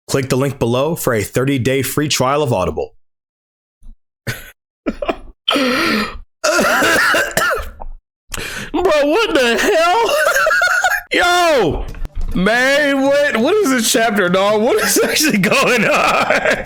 Click the link below for a 30-day free trial of Audible. Bro, what the hell? Yo, man, what is this chapter, dog? What is actually going on?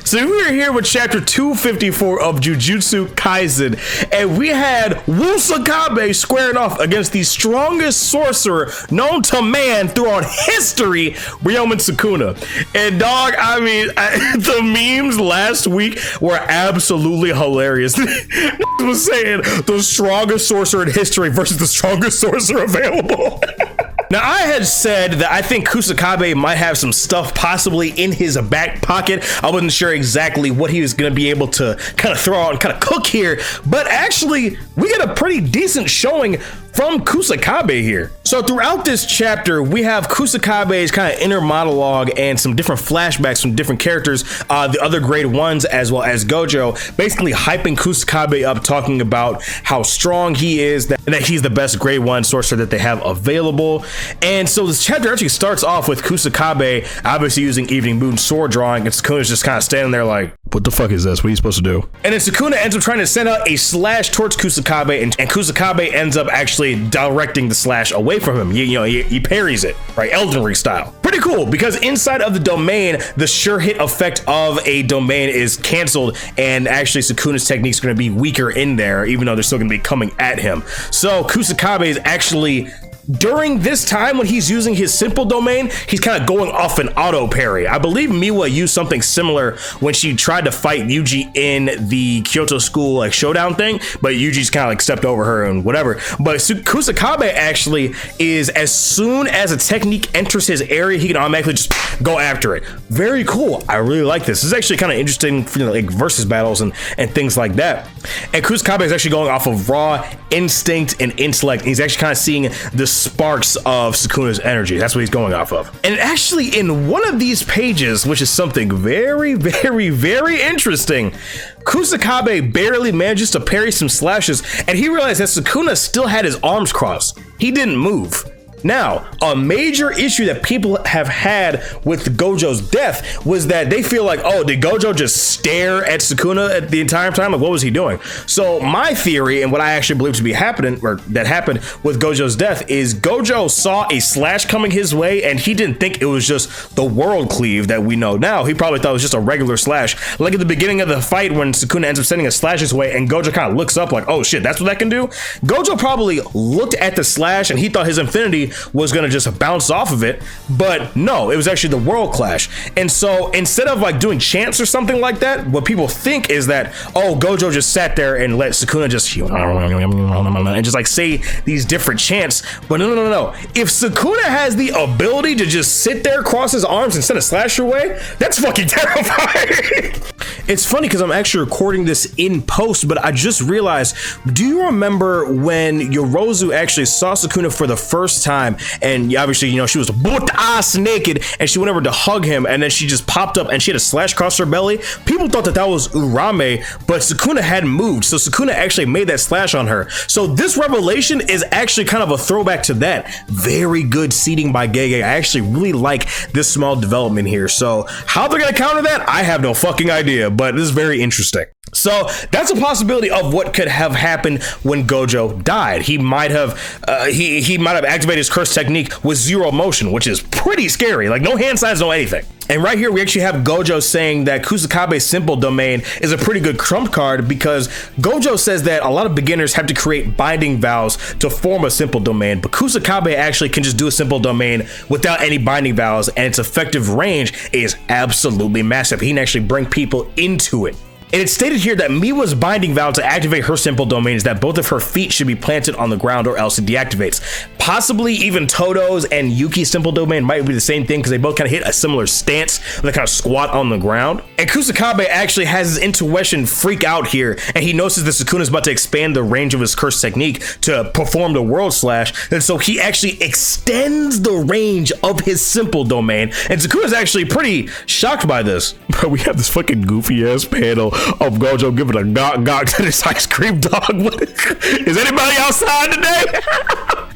So we are here with chapter 254 of Jujutsu Kaisen, and we had WUSUKABE squaring off against the strongest sorcerer known to man throughout history, Ryomen Sukuna. And dog, I mean, the memes last week were absolutely hilarious. Was saying the strongest sorcerer in history versus the strongest sorcerer available. Now, I had said that I think WUSUKABE might have some stuff possibly in his back pocket. I wasn't sure exactly what he was going to be able to kind of throw out and kind of cook here, but actually, we get a pretty decent showing from WUSUKABE here. So throughout this chapter, we have WUSUKABE's kind of inner monologue and some different flashbacks from different characters, the other grade ones as well as Gojo, basically hyping WUSUKABE up, talking about how strong he is, that he's the best grade one sorcerer that they have available. And so this chapter actually starts off with WUSUKABE obviously using Evening Moon sword drawing, and Sukuna's just kind of standing there like, what the fuck is this? What are you supposed to do? And then Sukuna ends up trying to send out a slash towards WUSUKABE, and WUSUKABE ends up actually directing the slash away from him. He parries it, right? Elden Ring style. Pretty cool, because inside of the domain, the sure hit effect of a domain is canceled, and actually Sukuna's technique is going to be weaker in there, even though they're still going to be coming at him. So WUSUKABE is actually, during this time when he's using his simple domain, he's kind of going off an auto parry. I believe Miwa used something similar when she tried to fight Yuji in the Kyoto School like showdown thing, but Yuji's kind of like stepped over her and whatever. But WUSUKABE actually is, as soon as a technique enters his area, he can automatically just go after it. Very cool. I really like this. This is actually kind of interesting for like versus battles and things like that. And WUSUKABE is actually going off of raw instinct and intellect. He's actually kind of seeing the sparks of Sukuna's energy. That's what he's going off of. And actually in one of these pages, which is something very, very, very interesting, WUSUKABE barely manages to parry some slashes, and he realized that Sukuna still had his arms crossed. He didn't move. Now, a major issue that people have had with Gojo's death was that they feel like, oh, did Gojo just stare at Sukuna at the entire time? Like, what was he doing? So my theory, and what I actually believe to be happening, or that happened with Gojo's death, is Gojo saw a slash coming his way, and he didn't think it was just the world cleave that we know now. He probably thought it was just a regular slash. Like at the beginning of the fight when Sukuna ends up sending a slash his way, and Gojo kind of looks up like, oh shit, that's what that can do? Gojo probably looked at the slash, and he thought his infinity was gonna just bounce off of it, but no, it was actually the world clash. And so instead of like doing chants or something like that, what people think is that, oh, Gojo just sat there and let Sukuna just and just like say these different chants. But no. If Sukuna has the ability to just sit there, cross his arms and send a slash your way, that's fucking terrifying. It's funny because I'm actually recording this in post, but I just realized, do you remember when Yorozu actually saw Sukuna for the first time? And obviously, she was butt-ass naked, and she went over to hug him, and then she just popped up, and she had a slash across her belly. People thought that was Urame, but Sukuna hadn't moved, so Sukuna actually made that slash on her. So this revelation is actually kind of a throwback to that. Very good seeding by Gege. I actually really like this small development here. So how they're gonna counter that, I have no fucking idea, but this is very interesting. So that's a possibility of what could have happened when Gojo died. He might have he might have activated his curse technique with zero motion, which is pretty scary. Like no hand signs, no anything. And right here we actually have Gojo saying that WUSUKABE's simple domain is a pretty good trump card, because Gojo says that a lot of beginners have to create binding vows to form a simple domain, but WUSUKABE actually can just do a simple domain without any binding vows, and its effective range is absolutely massive. He can actually bring people into it. And it's stated here that Miwa's binding vow to activate her simple domain is that both of her feet should be planted on the ground or else it deactivates. Possibly even Todo's and Yuki's simple domain might be the same thing, because they both kind of hit a similar stance. They kind of squat on the ground. And WUSUKABE actually has his intuition freak out here, and he notices that Sukuna's about to expand the range of his curse technique to perform the world slash. And so he actually extends the range of his simple domain. And Sukuna's actually pretty shocked by this. But we have this fucking goofy ass panel of Gojo giving a gawk to this ice cream dog. Is anybody outside today?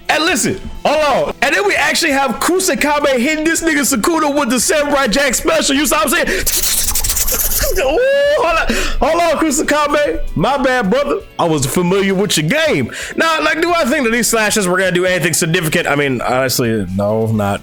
And listen, Hold on. And then we actually have WUSUKABE hitting this nigga Sukuna with the Samurai Jack special. You saw what I'm saying? Ooh, hold on, WUSUKABE. My bad, brother. I was familiar with your game. Now, like, do I think that these slashes were gonna do anything significant? I mean, honestly, no, not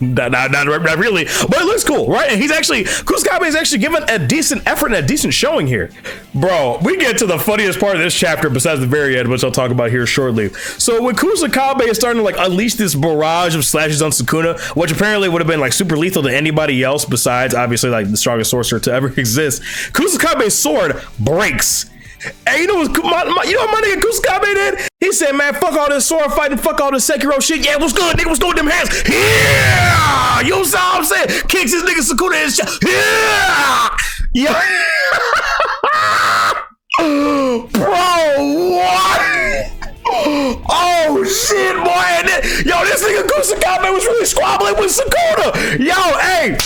really, but it looks cool, right? And WUSUKABE is actually given a decent effort and a decent showing here. Bro, we get to the funniest part of this chapter besides the very end, which I'll talk about here shortly. So when WUSUKABE is starting to like unleash this barrage of slashes on Sukuna, which apparently would have been like super lethal to anybody else besides obviously like the strongest sorcerer to ever exist, WUSUKABE's sword breaks. And you know what my nigga WUSUKABE did? He said, man, fuck all this sword fighting, fuck all this Sekiro shit. Yeah, what's good, nigga? What's good with them hands? Yeah! You saw what I'm saying? Kicks his nigga Sukuna in his chest. Yeah! Yeah. Bro, what? Oh shit, boy. And then, yo, this nigga WUSUKABE was really squabbling with Sukuna. Yo, hey.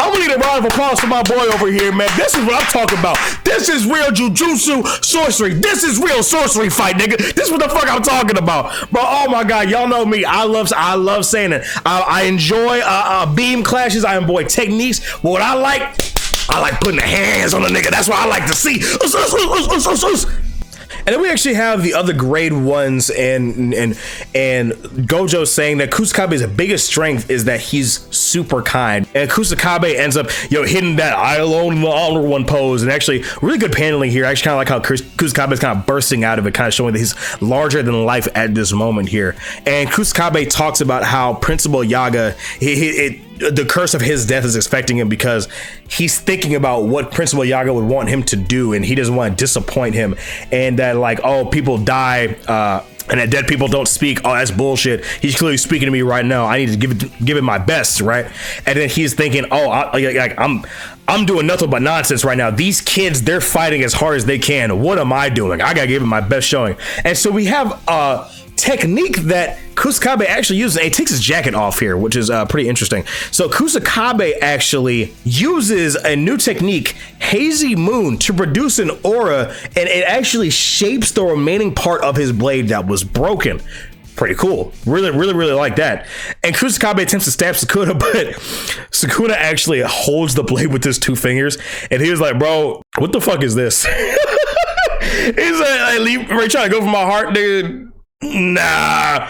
I'm gonna need a round of applause for my boy over here, man. This is what I'm talking about. This is real jujutsu sorcery. This is real sorcery fight, nigga. This is what the fuck I'm talking about, bro. Oh my god, y'all know me. I love saying it. I enjoy beam clashes. I enjoy techniques. But what I like putting the hands on the nigga. That's what I like to see. And then we actually have the other grade ones and Gojo saying that WUSUKABE's biggest strength is that he's super kind. And WUSUKABE ends up, hitting that I alone the honor one pose. And actually really good paneling here. I actually kind of like how WUSUKABE is kind of bursting out of it, kind of showing that he's larger than life at this moment here. And WUSUKABE talks about how Principal Yaga, the curse of his death is expecting him because he's thinking about what Principal Yaga would want him to do, and he doesn't want to disappoint him. And that like, oh, people die, and that dead people don't speak. Oh, that's bullshit. He's clearly speaking to me right now. I need to give it my best, right? And then he's thinking, oh, I'm doing nothing but nonsense right now. These kids, they're fighting as hard as they can. What am I doing? I gotta give it my best showing. And so we have technique that WUSUKABE actually uses, and he takes his jacket off here, which is pretty interesting. So WUSUKABE actually uses a new technique, Hazy Moon, to produce an aura, and it actually shapes the remaining part of his blade that was broken. Pretty cool. Really like that. And WUSUKABE attempts to stab Sukuna, but Sukuna actually holds the blade with his two fingers, and he was like, bro, what the fuck is this? He's like, are you trying to go for my heart, dude? Nah.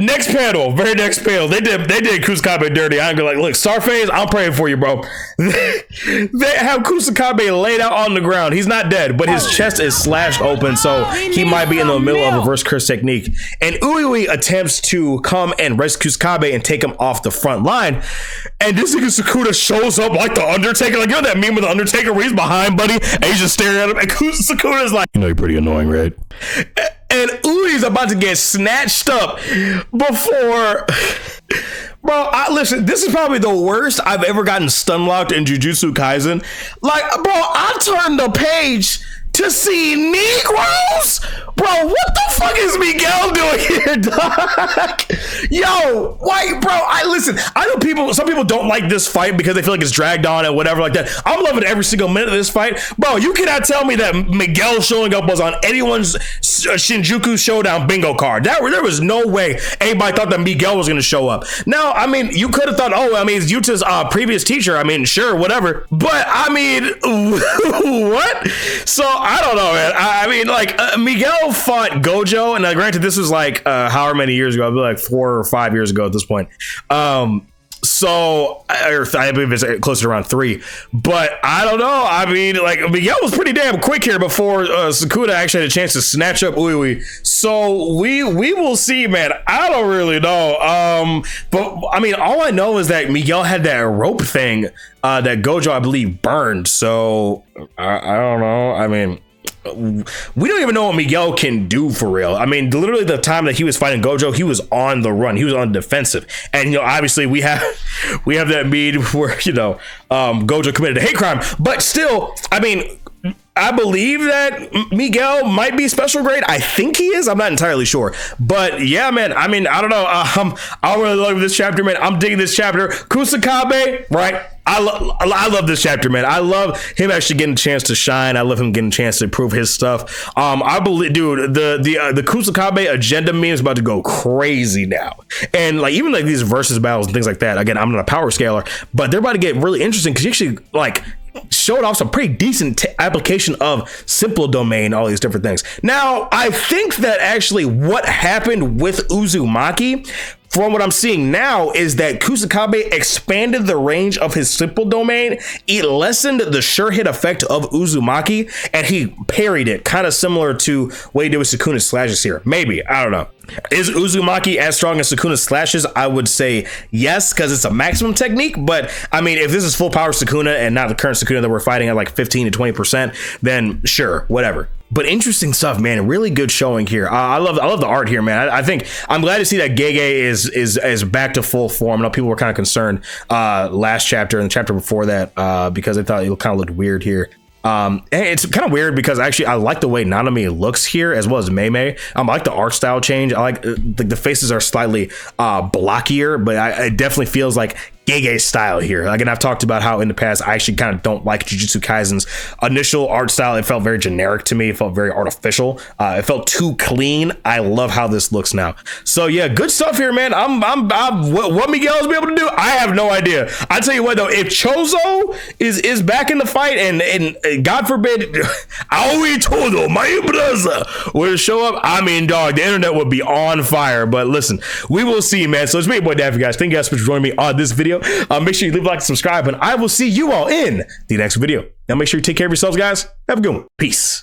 Next panel, very next panel, they did WUSUKABE dirty. I'm gonna look, Starface, I'm praying for you, bro. They have WUSUKABE laid out on the ground. He's not dead, but his chest is slashed open, so he might be in the middle of a reverse curse technique. And Uiui attempts to come and rescue WUSUKABE and take him off the front line. And this nigga Sukuna shows up like the Undertaker. Like, you know that meme with the Undertaker where he's behind, buddy, and he's just staring at him. And Sukuna's like, you know, you're pretty annoying, right? And Ui's about to get snatched up before... Bro, listen, this is probably the worst I've ever gotten stun locked in Jujutsu Kaisen. Like, bro, I turned the page to see Negroes? Bro, what the fuck is Miguel doing here, dog? Yo, why, bro, I know some people don't like this fight because they feel like it's dragged on and whatever like that. I'm loving every single minute of this fight. Bro, you cannot tell me that Miguel showing up was on anyone's Shinjuku Showdown bingo card. There was no way anybody thought that Miguel was going to show up. Now, I mean, you could have thought, it's Yuta's previous teacher. I mean, sure, whatever. But, I mean, what? So, I don't know, man. I mean, like, Miguel fought Gojo, and granted, this was like however many years ago. I'd be like 4 or 5 years ago at this point. So I believe it's closer to around 3, but I don't know. I mean, like, Miguel was pretty damn quick here before Sukuna actually had a chance to snatch up Uiui. So we will see, man. I don't really know. But I mean, all I know is that Miguel had that rope thing that Gojo, I believe, burned. So I don't know. I mean, we don't even know what Miguel can do for real. I mean, literally the time that he was fighting Gojo, he was on the run. He was on the defensive. And, obviously we have that mean where, Gojo committed a hate crime. But still, I mean, I believe that Miguel might be special grade. I think he is. I'm not entirely sure. But yeah, man, I mean, I don't know. I really love this chapter, man. I'm digging this chapter. WUSUKABE, right? I love this chapter, man. I love him actually getting a chance to shine. I love him getting a chance to prove his stuff. I believe, dude, the WUSUKABE agenda meme is about to go crazy now. And like even like these versus battles and things like that. Again, I'm not a power scaler, but they're about to get really interesting because you actually like showed off some pretty decent application of simple domain, all these different things. Now, I think that actually what happened with Uzumaki, from what I'm seeing now, is that WUSUKABE expanded the range of his simple domain. It lessened the sure hit effect of Uzumaki, and he parried it, kind of similar to what he did with Sukuna's slashes here. Maybe, I don't know. Is Uzumaki as strong as Sukuna's slashes? I would say yes, because it's a maximum technique. But I mean, if this is full power Sukuna and not the current Sukuna that we're fighting at like 15 to 20%, then sure, whatever. But interesting stuff, man. Really good showing here. I love the art here, man. I think I'm glad to see that Gege is back to full form. I know people were kind of concerned last chapter and the chapter before that because they thought it kind of looked weird here. And it's kind of weird because actually I like the way Nanami looks here as well as Mei. I like the art style change. I like the faces are slightly blockier, but it definitely feels like Gege's style here. Again, I've talked about how in the past I actually kind of don't like Jujutsu Kaisen's initial art style. It felt very generic to me. It felt very artificial. It felt too clean. I love how this looks now. So yeah, good stuff here, man. What Miguel's be able to do, I have no idea. I tell you what though, if Chozo is back in the fight and God forbid Aoi Todo, my brother, were to show up, I mean, dog, the internet would be on fire. But listen, we will see, man. So it's me, your boy Daffy, guys. Thank you guys for joining me on this video. Make sure you leave a like and subscribe, and I will see you all in the next video. Now make sure you take care of yourselves, guys. Have a good one. Peace.